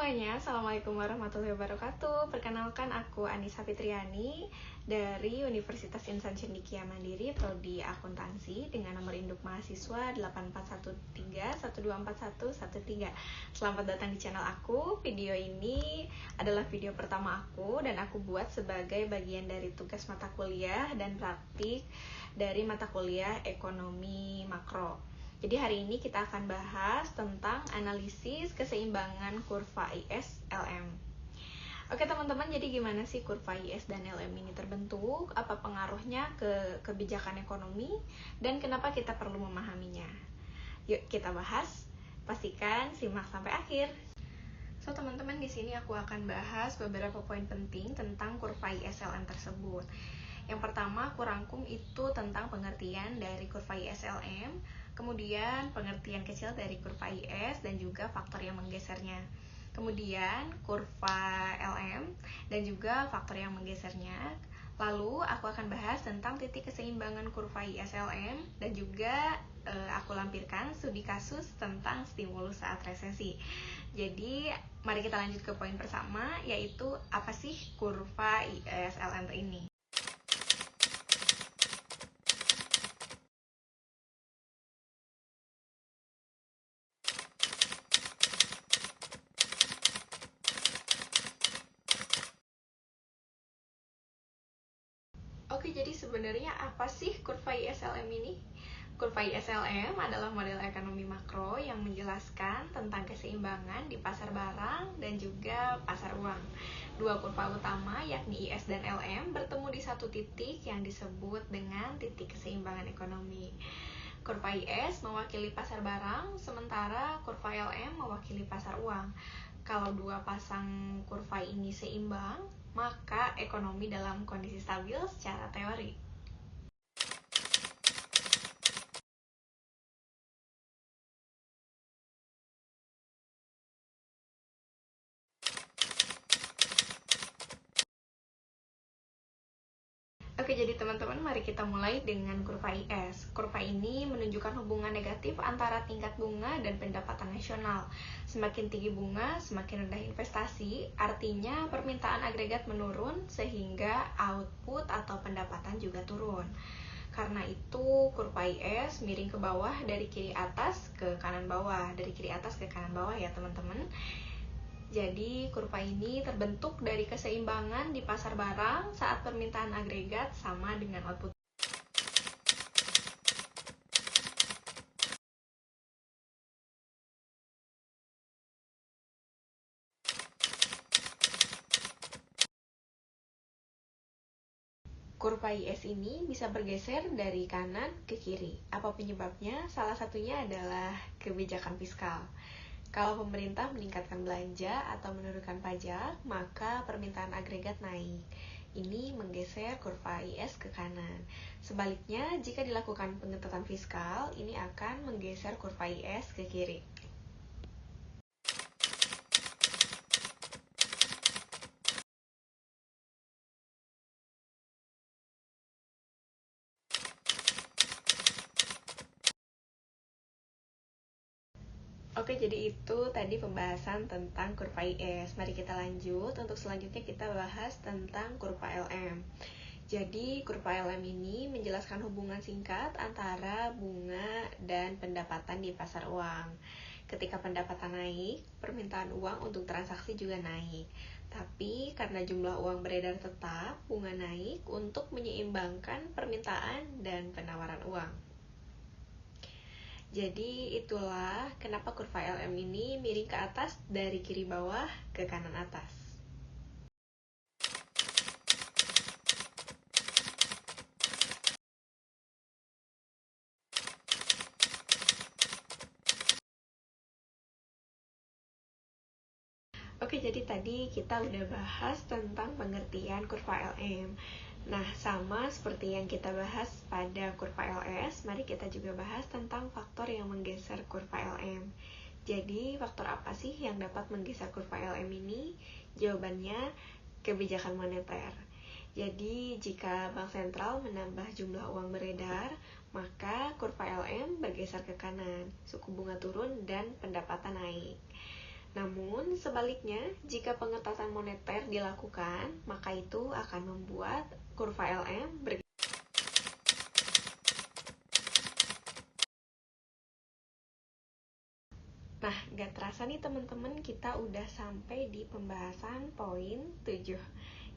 semuanya, Assalamualaikum warahmatullahi wabarakatuh. Perkenalkan aku Anissa Fitriani dari Universitas Insan Cendekia Mandiri, Prodi Akuntansi dengan nomor induk mahasiswa 8413124113. Selamat datang di channel aku. Video ini adalah video pertama aku dan aku buat sebagai bagian dari tugas mata kuliah dan praktik dari mata kuliah Ekonomi Makro. Jadi hari ini kita akan bahas tentang analisis keseimbangan kurva IS LM. Oke teman-teman, jadi gimana sih kurva IS dan LM ini terbentuk? Apa pengaruhnya ke kebijakan ekonomi? Dan kenapa kita perlu memahaminya? Yuk kita bahas. Pastikan simak sampai akhir. So teman-teman, di sini aku akan bahas beberapa poin penting tentang kurva IS LM tersebut. Yang pertama, aku rangkum itu tentang pengertian dari kurva IS LM, kemudian pengertian kecil dari kurva IS dan juga faktor yang menggesernya. Kemudian kurva LM dan juga faktor yang menggesernya. Lalu aku akan bahas tentang titik keseimbangan kurva IS LM dan juga aku lampirkan studi kasus tentang stimulus saat resesi. Jadi mari kita lanjut ke poin pertama, yaitu apa sih kurva IS LM ini? Oke, jadi sebenarnya apa sih kurva ISLM ini? Kurva ISLM adalah model ekonomi makro yang menjelaskan tentang keseimbangan di pasar barang dan juga pasar uang. Dua kurva utama yakni IS dan LM bertemu di satu titik yang disebut dengan titik keseimbangan ekonomi. Kurva IS mewakili pasar barang, sementara kurva LM mewakili pasar uang. Kalau dua pasang kurva ini seimbang, maka ekonomi dalam kondisi stabil secara teori. Oke, jadi teman-teman, mari kita mulai dengan kurva IS. Kurva ini menunjukkan hubungan negatif antara tingkat bunga dan pendapatan nasional. Semakin tinggi bunga, semakin rendah investasi, artinya permintaan agregat menurun sehingga output atau pendapatan juga turun. Karena itu, kurva IS miring ke bawah dari kiri atas ke kanan bawah. Dari kiri atas ke kanan bawah ya teman-teman. Jadi, kurva ini terbentuk dari keseimbangan di pasar barang saat permintaan agregat sama dengan output. Kurva IS ini bisa bergeser dari kanan ke kiri. Apa penyebabnya? Salah satunya adalah kebijakan fiskal. Kalau pemerintah meningkatkan belanja atau menurunkan pajak, maka permintaan agregat naik. Ini menggeser kurva IS ke kanan. Sebaliknya, jika dilakukan pengetatan fiskal, ini akan menggeser kurva IS ke kiri. Oke, jadi itu tadi pembahasan tentang kurva IS. Mari kita lanjut. Untuk selanjutnya kita bahas tentang kurva LM. Jadi, kurva LM ini menjelaskan hubungan singkat antara bunga dan pendapatan di pasar uang. Ketika pendapatan naik, permintaan uang untuk transaksi juga naik. Tapi karena jumlah uang beredar tetap, bunga naik untuk menyeimbangkan permintaan dan penawaran uang. Jadi itulah kenapa kurva LM ini miring ke atas dari kiri bawah ke kanan atas. Oke, jadi tadi kita udah bahas tentang pengertian kurva LM. Nah, sama seperti yang kita bahas pada kurva LS, mari kita juga bahas tentang faktor yang menggeser kurva LM. Jadi, faktor apa sih yang dapat menggeser kurva LM ini? Jawabannya, kebijakan moneter. Jadi, jika bank sentral menambah jumlah uang beredar, maka kurva LM bergeser ke kanan, suku bunga turun dan pendapatan naik. Namun, sebaliknya, jika pengetatan moneter dilakukan, maka itu akan membuat kurva LM Nah, gak terasa nih teman-teman, kita udah sampai di pembahasan poin 7,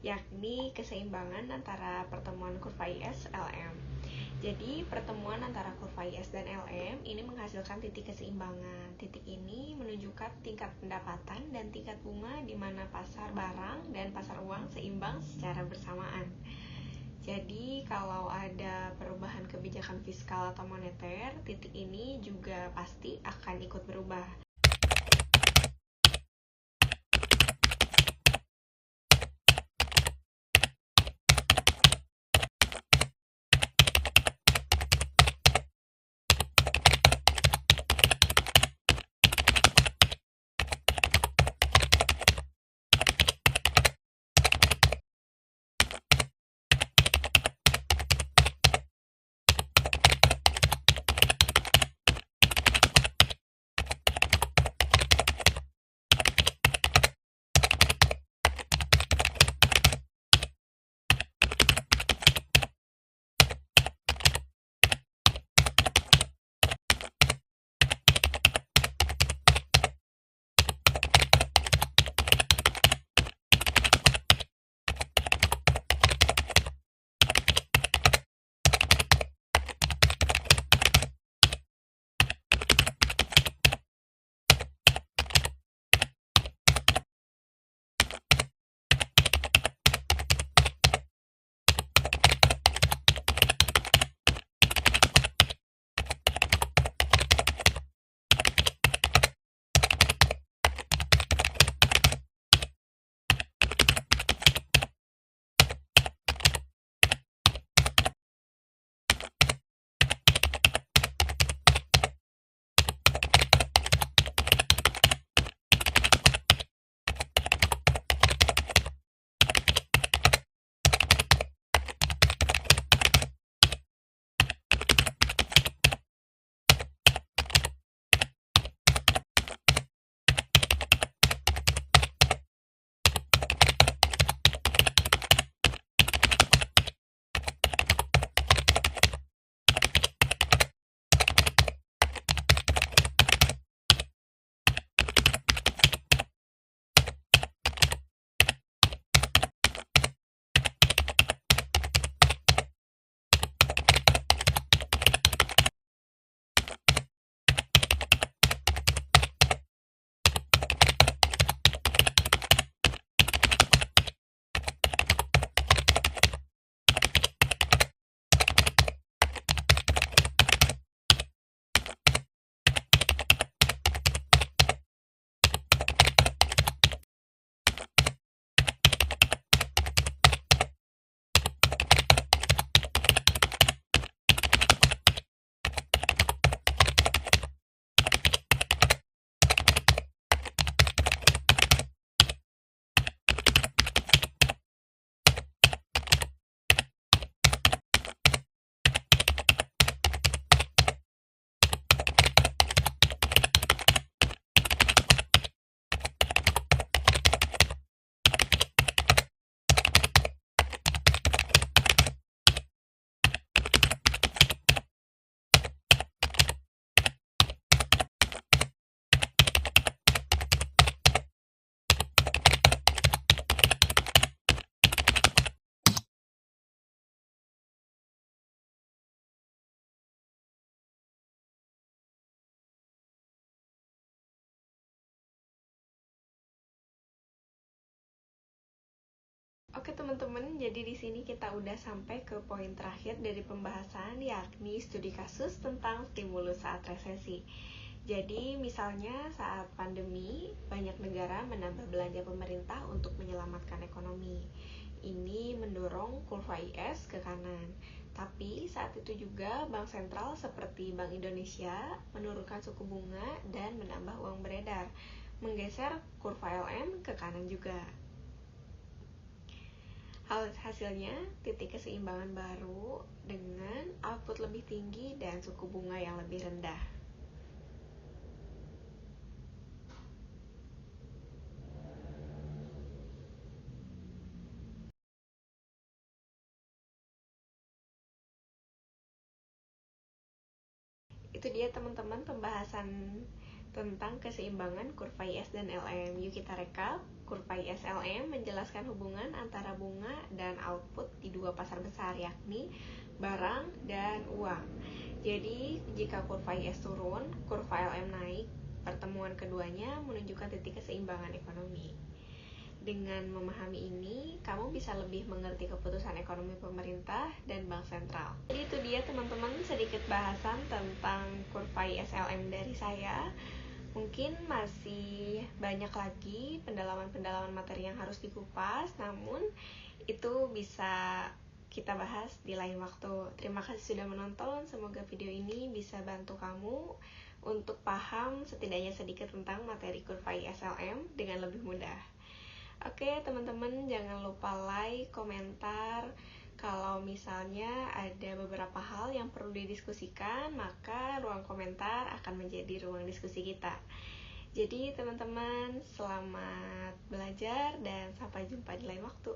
yakni keseimbangan antara pertemuan kurva IS LM. Jadi, pertemuan antara kurva IS dan LM ini menghasilkan titik keseimbangan. Titik ini menunjukkan tingkat pendapatan dan tingkat bunga di mana pasar barang dan pasar uang seimbang secara bersamaan. Jadi, kalau ada perubahan kebijakan fiskal atau moneter, titik ini juga pasti akan ikut berubah. Oke teman-teman, jadi di sini kita udah sampai ke poin terakhir dari pembahasan, yakni studi kasus tentang stimulus saat resesi. Jadi misalnya saat pandemi, banyak negara menambah belanja pemerintah untuk menyelamatkan ekonomi. Ini mendorong kurva IS ke kanan. Tapi saat itu juga bank sentral seperti Bank Indonesia menurunkan suku bunga dan menambah uang beredar, menggeser kurva LM ke kanan juga. Hasilnya, titik keseimbangan baru dengan output lebih tinggi dan suku bunga yang lebih rendah. Itu dia teman-teman pembahasan tentang keseimbangan kurva IS dan LM. Yuk kita rekap. Kurva IS LM menjelaskan hubungan antara bunga dan output di dua pasar besar, yakni barang dan uang. Jadi jika kurva IS turun, kurva LM naik. Pertemuan keduanya menunjukkan titik keseimbangan ekonomi. Dengan memahami ini, kamu bisa lebih mengerti keputusan ekonomi pemerintah dan bank sentral. Jadi itu dia teman-teman sedikit bahasan tentang kurva ISLM dari saya. Mungkin masih banyak lagi pendalaman-pendalaman materi yang harus dikupas, namun itu bisa kita bahas di lain waktu. Terima kasih sudah menonton, semoga video ini bisa bantu kamu untuk paham setidaknya sedikit tentang materi kurva ISLM dengan lebih mudah. Oke teman-teman, jangan lupa like, komentar. Kalau misalnya ada beberapa hal yang perlu didiskusikan, maka ruang komentar akan menjadi ruang diskusi kita. Jadi teman-teman, selamat belajar dan sampai jumpa di lain waktu.